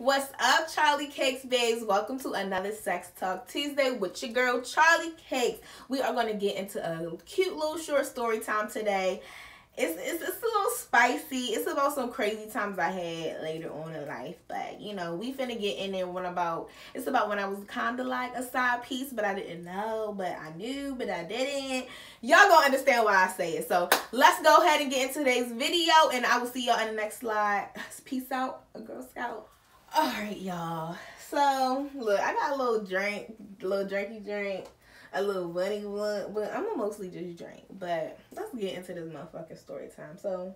What's up, Charliecakessss babes? Welcome to another Sex Talk Tuesday with your girl, Charliecakessss. We are going to get into a cute little short story time today. It's a little spicy. It's about some crazy times I had later on in life. But, you know, we finna get in there it's about when I was kind of like a side piece, but I didn't know, but I knew, but I didn't. Y'all gonna understand why I say it. So, let's go ahead and get into today's video, and I will see y'all in the next slide. Peace out, a Girl Scout. Alright, y'all. So, look, I got a little drinky drink. A little bunny blunt, but I'm gonna mostly just drink. But let's get into this motherfucking story time. So,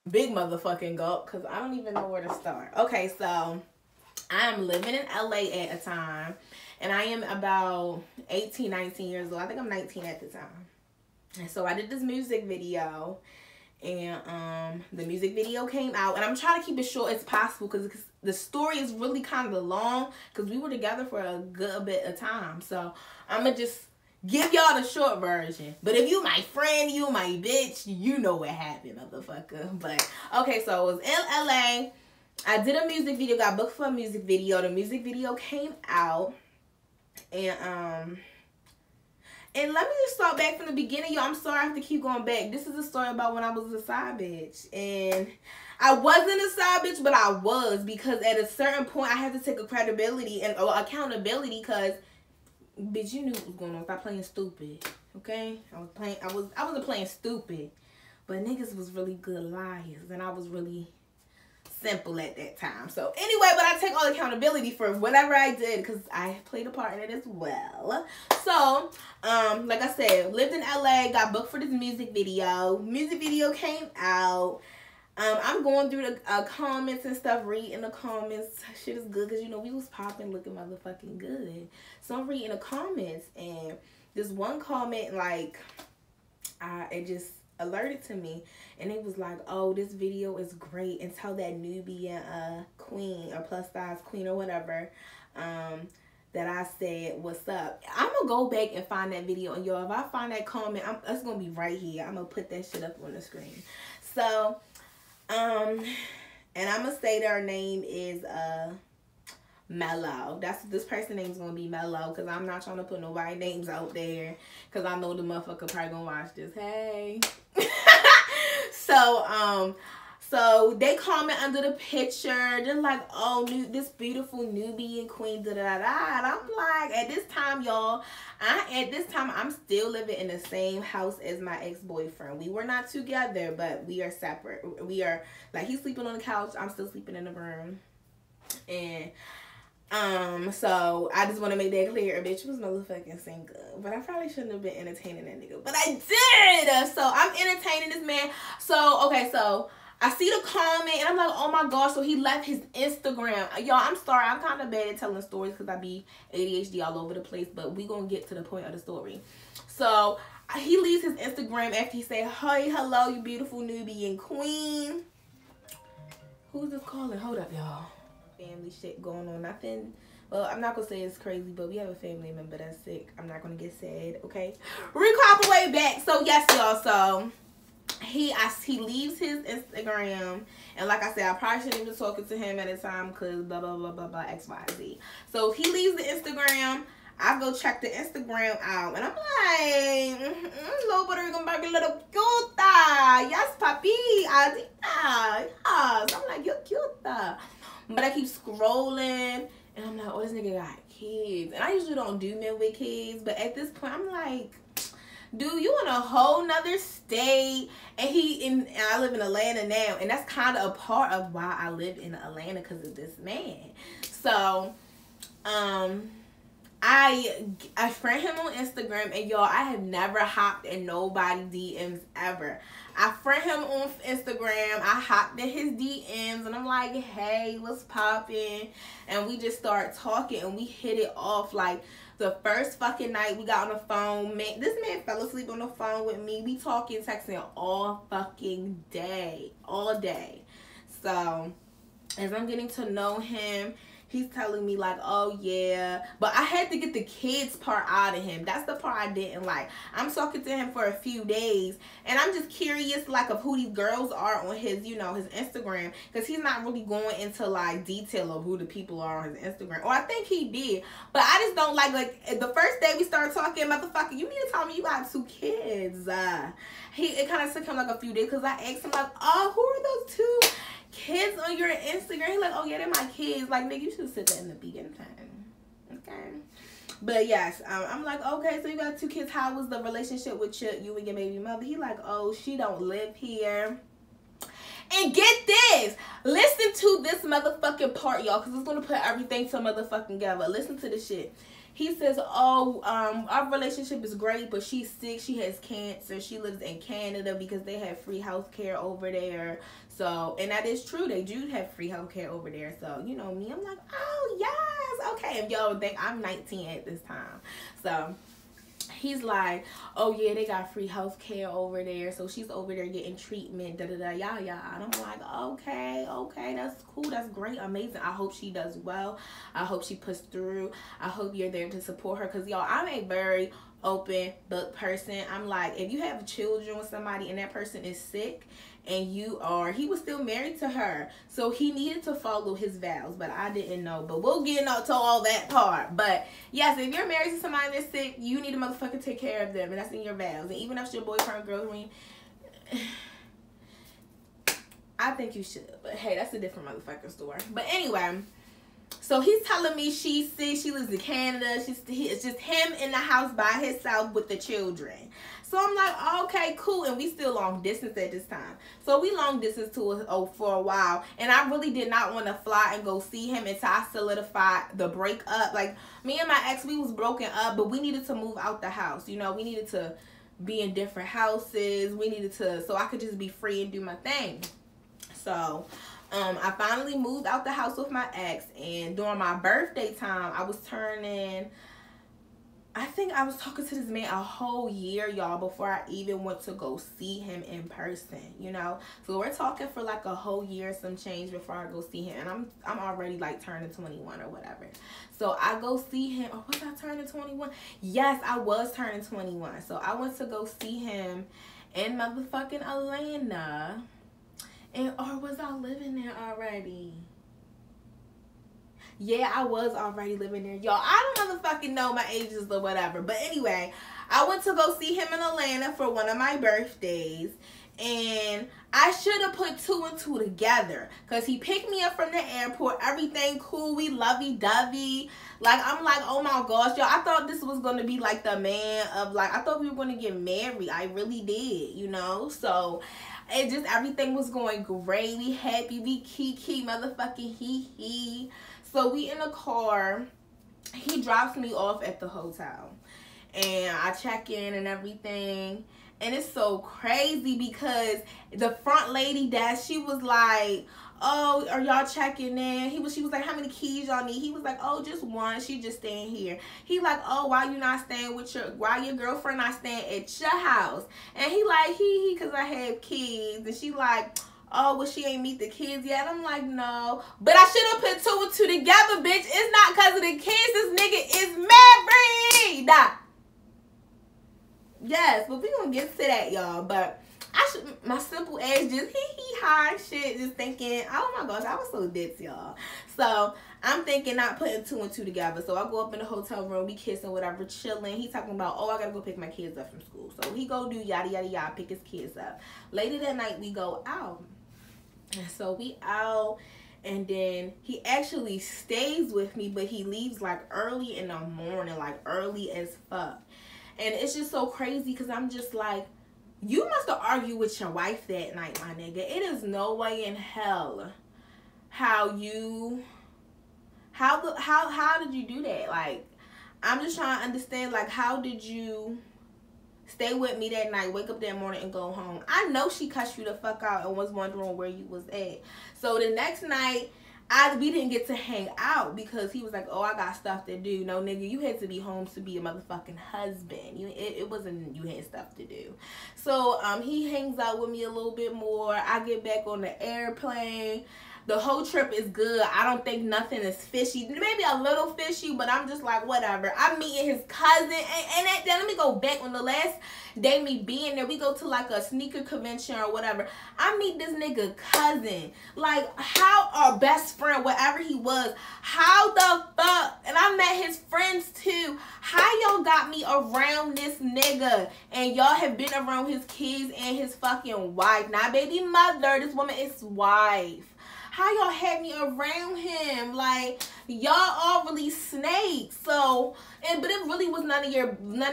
big motherfucking gulp, because I don't even know where to start. Okay, so I am living in LA at a time, and I am about 18, 19 years old. I think I'm 19 at the time. And so I did this music video, and the music video came out, and I'm trying to keep it short as possible because the story is really kind of long because we were together for a good bit of time. So I'm gonna just give y'all the short version. But if you my friend, you my bitch, you know what happened, motherfucker. But okay, so it was in LA. I did a music video, got booked for a music video. The music video came out, and let me just start back from the beginning, y'all. I'm sorry I have to keep going back. This is a story about when I was a side bitch. And I wasn't a side bitch, but I was. Because at a certain point, I had to take accountability and accountability. Because, bitch, you knew what was going on. Stop playing stupid. Okay? I wasn't playing stupid. But niggas was really good liars. And I was really simple at that time. So anyway, but I take all accountability for whatever I did because I played a part in it as well. So like I said, lived in LA, got booked for this music video. Music video came out. I'm going through the comments and stuff, reading the comments. Shit is good because, you know, we was popping, looking motherfucking good. So I'm reading the comments, and this one comment, like, it just alerted to me, and it was like, oh, this video is great, and tell that Nubian queen or plus size queen or whatever that I said what's up. I'm gonna go back and find that video, and y'all, if I find that comment, it's gonna be right here. I'm gonna put that shit up on the screen. So and I'm gonna say their name is Mellow. This person's name is gonna be Mellow, because I'm not trying to put nobody names out there, because I know the motherfucker probably gonna watch this. Hey. So they comment under the picture. They're like, oh, this beautiful Nubian queen, da da da. And I'm like, at this time, y'all, I'm still living in the same house as my ex-boyfriend. We were not together, but we are separate. We are, like, he's sleeping on the couch, I'm still sleeping in the room. And so I just want to make that clear. A bitch was motherfucking single, but I probably shouldn't have been entertaining that nigga, but I did. So I'm entertaining this man. So okay, so I see the comment, and I'm like, oh my gosh. So he left his Instagram. Y'all, I'm sorry, I'm kind of bad at telling stories because I be ADHD all over the place, but we gonna get to the point of the story. So he leaves his Instagram after he say, hey, hello, you beautiful Nubian queen. Who's this calling? Hold up, y'all. Family shit going on. Nothing. Well, I'm not gonna say it's crazy, but we have a family member that's sick. I'm not gonna get sad, okay? Recall the way back. So yes, y'all. So he leaves his Instagram, and like I said, I probably shouldn't even talking to him at a time because blah blah blah blah blah XYZ. So he leaves the Instagram. I go check the Instagram out, and I'm like, little butter gonna be little cute. Yes, papi, adita. Yes. I'm like, you're cute. But I keep scrolling, and I'm like, oh, this nigga got kids. And I usually don't do men with kids, but at this point, I'm like, dude, you in a whole nother state. And I live in Atlanta now, and that's kind of a part of why I live in Atlanta, because of this man. So, I friend him on Instagram, and y'all, I have never hopped in nobody DMs ever. I friend him on Instagram. I hopped in his DMs, and I'm like, hey, what's poppin'? And we just start talking, and we hit it off. Like, the first fucking night we got on the phone, man, this man fell asleep on the phone with me. We talking, texting all fucking day, all day. So as I'm getting to know him, he's telling me like, oh yeah, but I had to get the kids part out of him. That's the part I didn't like. I'm talking to him for a few days, and I'm just curious like of who these girls are on his, you know, his Instagram, because he's not really going into like detail of who the people are on his Instagram. Or I think he did, but I just don't like the first day we started talking, motherfucker, you need to tell me you got 2 kids. It kind of took him like a few days, because I asked him like, oh, who are those 2 kids on your Instagram? He's like, oh yeah, they're my kids. Like, nigga, you should have said that in the beginning time. Okay. But yes, I'm like, okay, so you got 2 kids. How was the relationship with you and your baby mother? He like, oh, she don't live here. And get this, listen to this motherfucking part, y'all, because it's going to put everything to motherfucking together. Listen to this shit. He says, oh, our relationship is great, but she's sick. She has cancer. She lives in Canada because they have free health care over there. So, and that is true. They do have free health care over there. So, you know me, I'm like, oh, yes. Okay. And y'all think I'm 19 at this time. So, he's like, oh yeah, they got free health care over there, so she's over there getting treatment, da da da, yeah. And I'm like, okay, that's cool, that's great, amazing. I hope she does well. I hope she pushes through. I hope you're there to support her, because y'all, I'm a very open book person. I'm like, if you have children with somebody and that person is sick and he was still married to her, so he needed to follow his vows, but I didn't know. But we'll get into all that part. But yes, if you're married to somebody that's sick, you need to motherfucking take care of them, and that's in your vows. And even if it's your boyfriend, girlfriend, I think you should. But hey, that's a different motherfucking story. But anyway, so he's telling me she's sick, she lives in Canada, it's just him in the house by himself with the children. So I'm like, okay, cool. And we still long distance at this time. So we long distance for a while. And I really did not want to fly and go see him until I solidified the breakup. Like, me and my ex, we was broken up, but we needed to move out the house. You know, we needed to be in different houses. We needed to, so I could just be free and do my thing. So, I finally moved out the house with my ex. And during my birthday time, I was turning, I think I was talking to this man a whole year, y'all, before I even went to go see him in person, you know. So we're talking for like a whole year, some change, before I go see him. And I'm already like turning 21 or whatever. So I go see him. Oh, was I turning 21? Yes, I was turning 21. So I went to go see him in motherfucking Atlanta. Or was I living there already? Yeah, I was already living there. Y'all, I don't motherfucking know my ages or whatever. But anyway, I went to go see him in Atlanta for one of my birthdays. And I should have put 2 and 2 together. Because he picked me up from the airport. Everything cool. We lovey-dovey. Like, I'm like, oh my gosh, y'all. I thought this was going to be like the man of like, I thought we were going to get married. I really did, you know. So, it just, everything was going great. We happy. We kiki motherfucking hee. So we in a car. He drops me off at the hotel. And I check in and everything. And it's so crazy because the front lady she was like, oh, are y'all checking in? She was like, how many keys y'all need? He was like, oh, just one. She just staying here. He like, oh, why you not staying with why your girlfriend not staying at your house? And he like, because I have kids. And she like, oh, well, she ain't meet the kids yet. I'm like, no. But I should have put 2 and 2 together, bitch. It's not because of the kids. This nigga is married. Yes, but we gonna get to that, y'all. But my simple ass just high shit, just thinking, oh my gosh, I was so ditz, y'all. So I'm thinking not putting 2 and 2 together. So I go up in the hotel room, we kissing, whatever, chilling. He talking about, oh, I gotta go pick my kids up from school. So he go do yada yada yada, pick his kids up. Later that night we go out. So we out, and then he actually stays with me, but he leaves like early in the morning, like early as fuck. And it's just so crazy because I'm just like, you must have argued with your wife that night, my nigga. It is no way in hell how did you do that? Like, I'm just trying to understand, like, how did you stay with me that night, wake up that morning, and go home? I know she cussed you the fuck out and was wondering where you was at. So the next night, we didn't get to hang out because he was like, oh, I got stuff to do. No, nigga, you had to be home to be a motherfucking husband. It wasn't you had stuff to do. So he hangs out with me a little bit more. I get back on the airplane. The whole trip is good. I don't think nothing is fishy. Maybe a little fishy, but I'm just like, whatever. I'm meeting his cousin. And then let me go back. On the last day me being there, we go to like a sneaker convention or whatever. I meet this nigga cousin. Like, how our best friend, whatever he was, how the fuck? And I met his friends too. How y'all got me around this nigga? And y'all have been around his kids and his fucking wife. Not baby mother. This woman is wife. How y'all had me around him? Like, y'all all really snakes. So, but it really was none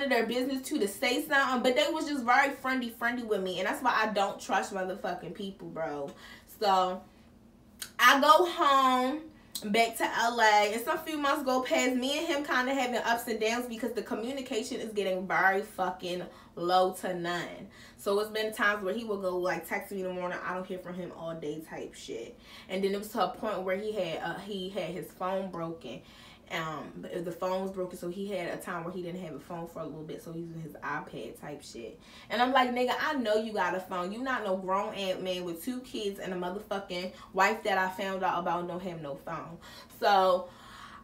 of their business to say something. But they was just very friendly with me. And that's why I don't trust motherfucking people, bro. So, I go home back to LA, and some few months go past. Me and him kind of having ups and downs because the communication is getting very fucking low to none. So it's been times where he will go like text me in the morning, I don't hear from him all day type shit. And then it was to a point where he had his phone broken. The phone was broken, so he had a time where he didn't have a phone for a little bit, so he's using his iPad type shit. And I'm like, nigga, I know you got a phone. You not no grown ass man with 2 kids and a motherfucking wife that I found out about don't have no phone. So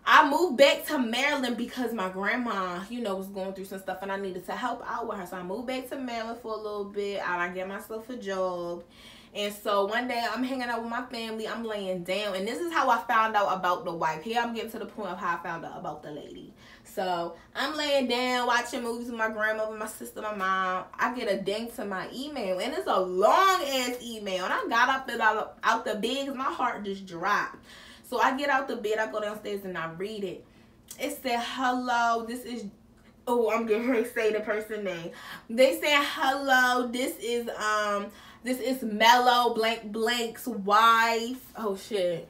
I moved back to Maryland because my grandma, you know, was going through some stuff and I needed to help out with her. So I moved back to Maryland for a little bit. I get myself a job. And so one day I'm hanging out with my family. I'm laying down. And this is how I found out about the wife. Here I'm getting to the point of how I found out about the lady. So I'm laying down watching movies with my grandmother, my sister, my mom. I get a ding to my email. And it's a long ass email. And I got up and out the bed because my heart just dropped. So I get out the bed, I go downstairs and I read it. It said, hello, this is, oh, I'm getting ready to say the person name. They said, hello, this is Mellow blank blank's wife. Oh shit.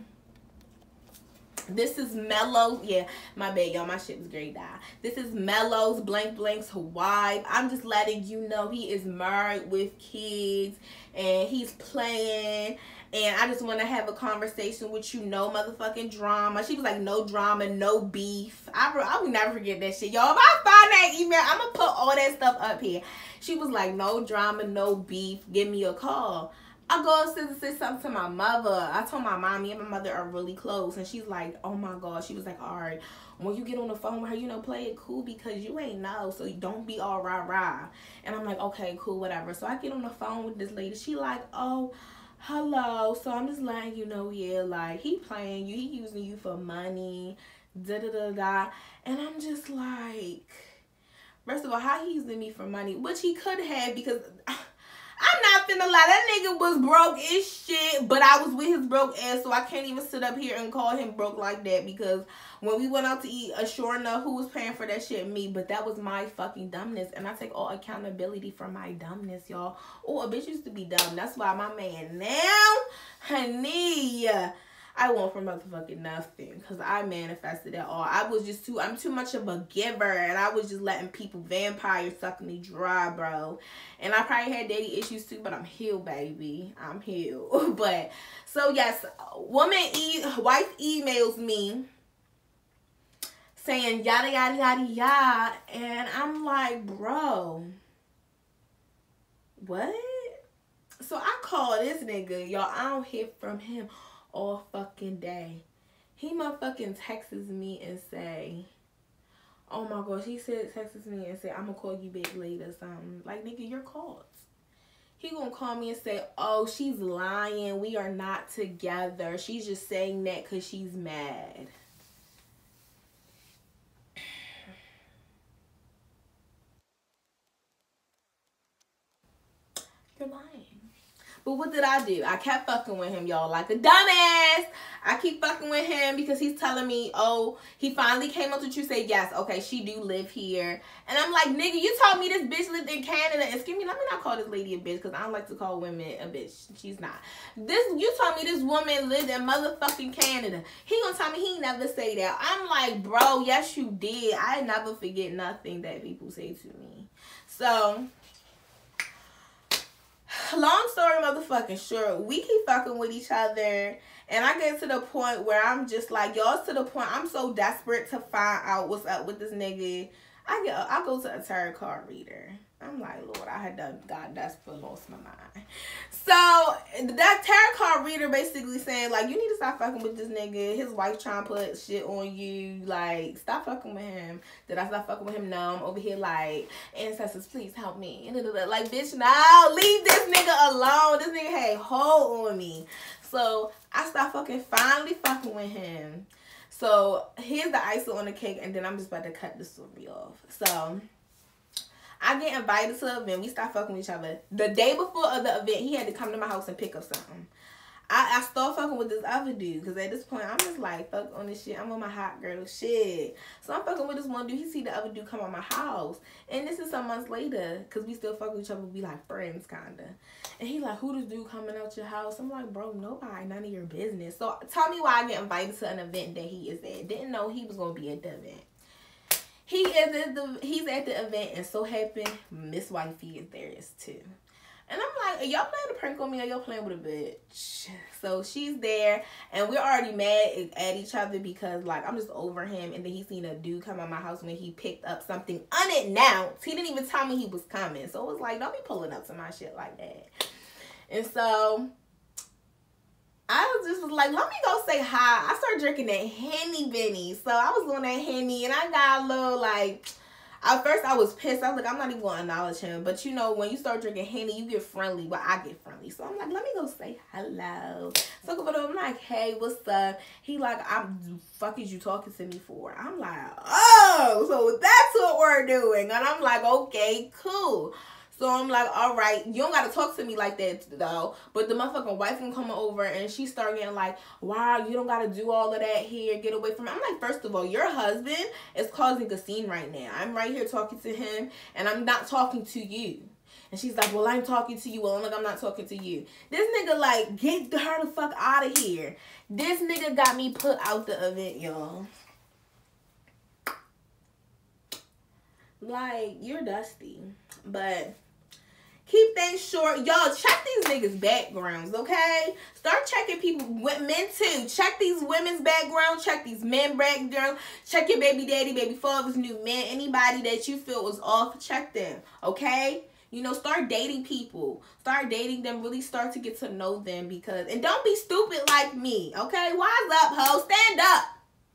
This is Mellow. Yeah, my bad, y'all. My shit is grayed out. This is Mellow's blank blank's wife. I'm just letting you know he is married with kids and he's playing. And I just want to have a conversation with you. No motherfucking drama. She was like, no drama, no beef. I will never forget that shit. Y'all, if I find that email, I'm going to put all that stuff up here. She was like, no drama, no beef. Give me a call. I go upstairs and say something to my mother. I told my mom, me and my mother are really close. And she's like, oh my God. She was like, all right, when you get on the phone with her, you know, play it cool because you ain't know. So don't be all rah-rah. And I'm like, okay, cool, whatever. So I get on the phone with this lady. She like, oh, hello. So I'm just letting you know, yeah, like, he playing you. He using you for money. Da-da-da-da. And I'm just like, first of all, how he using me for money? Which he could have because I'm not finna lie. That nigga was broke as shit, but I was with his broke ass, so I can't even sit up here and call him broke like that because when we went out to eat, sure enough, who was paying for that shit? Me. But that was my fucking dumbness, and I take all accountability for my dumbness, y'all. Oh, a bitch used to be dumb. That's why my man now, honey, I want for motherfucking nothing because I manifested it all. I'm too much of a giver, and I was just letting people vampire suck me dry, bro. And I probably had daddy issues too, but I'm healed, baby. I'm healed. But so yes, wife emails me saying yada yada yada yada, and I'm like, bro, what? So I call this nigga, y'all. I don't hear from him all fucking day. He motherfucking texts me and say, oh my gosh, he texts me and say, I'm gonna call you back later or something. Like, nigga, you're called. He gonna call me and say, oh, she's lying. We are not together. She's just saying that because she's mad. You're lying. But what did I do? I kept fucking with him, y'all, like a dumbass. I keep fucking with him because he's telling me, oh, he finally came up to you, say, yes, okay, she do live here. And I'm like, nigga, you told me this bitch lived in Canada. Excuse me, let me not call this lady a bitch because I don't like to call women a bitch. She's not. You told me this woman lived in motherfucking Canada. He gonna tell me he never say that. I'm like, bro, yes, you did. I never forget nothing that people say to me. So long story motherfucking short, we keep fucking with each other, and I get to the point where I'm just like, y'all's to the point I'm so desperate to find out what's up with this nigga. I go to a tarot card reader. I'm like, Lord, I had done God desperate, lost my mind. So that tarot card reader basically saying, like, you need to stop fucking with this nigga. His wife trying to put shit on you. Like, stop fucking with him. Did I stop fucking with him? No, I'm over here like, ancestors, please help me. Like, bitch, no, leave this nigga alone. This nigga had a hold on me. So I stopped finally fucking with him. So here's the icing on the cake, and then I'm just about to cut the story off. So I get invited to an event. We start fucking with each other. The day before of the event, he had to come to my house and pick up something. I start fucking with this other dude, because at this point, I'm just like, fuck on this shit. I'm on my hot girl shit. So I'm fucking with this one dude. He see the other dude come on my house. And this is some months later, because we still fuck with each other. We like friends, kind of. And he like, who this dude coming out your house? I'm like, bro, nobody, none of your business. So tell me why I get invited to an event that he is at. Didn't know he was going to be at the event. He's at the event, and so happened Miss Wifey is there too. And I'm like, are y'all playing a prank on me or y'all playing with a bitch? So she's there, and we're already mad at each other because, like, I'm just over him. And then he seen a dude come out my house when he picked up something unannounced. He didn't even tell me he was coming. So it was like, don't be pulling up to my shit like that. And so I was like, let me go say hi. I started drinking that Henny Benny. So I was doing that Henny, and I got a little, like, at first I was pissed. I was like, I'm not even going to acknowledge him. But, you know, when you start drinking Henny, you get friendly. Well, I get friendly. So I'm like, let me go say hello. So I'm like, hey, what's up? He like, fuck is you talking to me for? I'm like, oh, so that's what we're doing. And I'm like, okay, cool. So I'm like, all right, you don't got to talk to me like that, though. But the motherfucking wife can come over, and she start getting like, wow, you don't got to do all of that here. Get away from me. I'm like, first of all, your husband is causing a scene right now. I'm right here talking to him, and I'm not talking to you. And she's like, well, I'm talking to you. Well, I'm like, I'm not talking to you. This nigga, like, get her the fuck out of here. This nigga got me put out the event, y'all. Like, you're dusty. But keep things short. Y'all, check these niggas' backgrounds, okay? Start checking people, men too. Check these women's backgrounds. Check these men backgrounds. Check your baby daddy, baby father's new men. Anybody that you feel was off, check them, okay? You know, start dating people. Start dating them. Really start to get to know them because, and don't be stupid like me, okay? Wise up, ho. Stand up.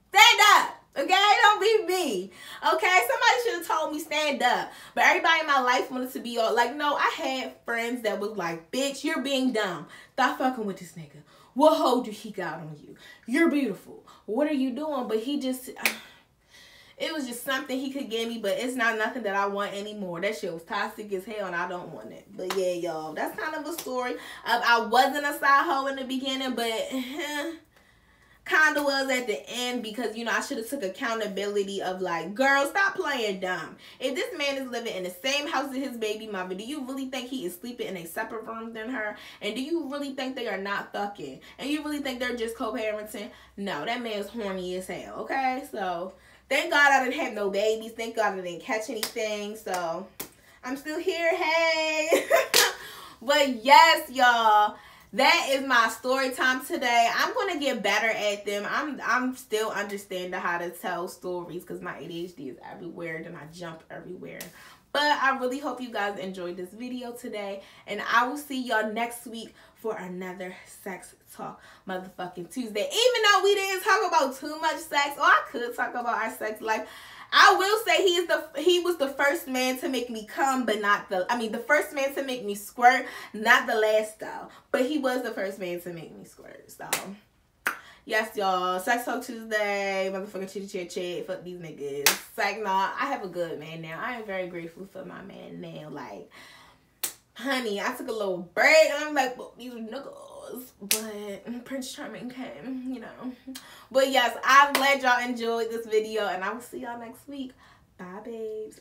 Stand up. Okay, don't be me. Okay, somebody should have told me stand up. But everybody in my life wanted to be all like, no, I had friends that was like, bitch, you're being dumb. Stop fucking with this nigga. What hoe do he got on you? You're beautiful. What are you doing? But he just, it was just something he could give me, but it's not nothing that I want anymore. That shit was toxic as hell, and I don't want it. But yeah, y'all, that's kind of a story. I wasn't a side hoe in the beginning, but kind of was at the end because, you know, I should have took accountability of like, girl, stop playing dumb. If this man is living in the same house as his baby mother, do you really think he is sleeping in a separate room than her? And do you really think they are not fucking? And you really think they're just co-parenting? No, that man's horny as hell, okay? So thank God I didn't have no babies. Thank God I didn't catch anything. So I'm still here, hey. But yes, y'all, that is my story time today. I'm going to get better at them. I'm still understanding how to tell stories because my ADHD is everywhere. Then I jump everywhere. But I really hope you guys enjoyed this video today. And I will see y'all next week for another Sex Talk motherfucking Tuesday. Even though we didn't talk about too much sex, or I could talk about our sex life. I will say he was the first man to make me come, but not the first man to make me squirt, not the last though. But he was the first man to make me squirt. So yes, y'all. Sex Talk Tuesday, motherfucking chitty chat. Fuck these niggas. Like, nah, I have a good man now. I am very grateful for my man now. Like, honey, I took a little break and I'm like, well, these are niggas. But Prince Charming came, you know. But yes, I'm glad y'all enjoyed this video, and I will see y'all next week. Bye, babes.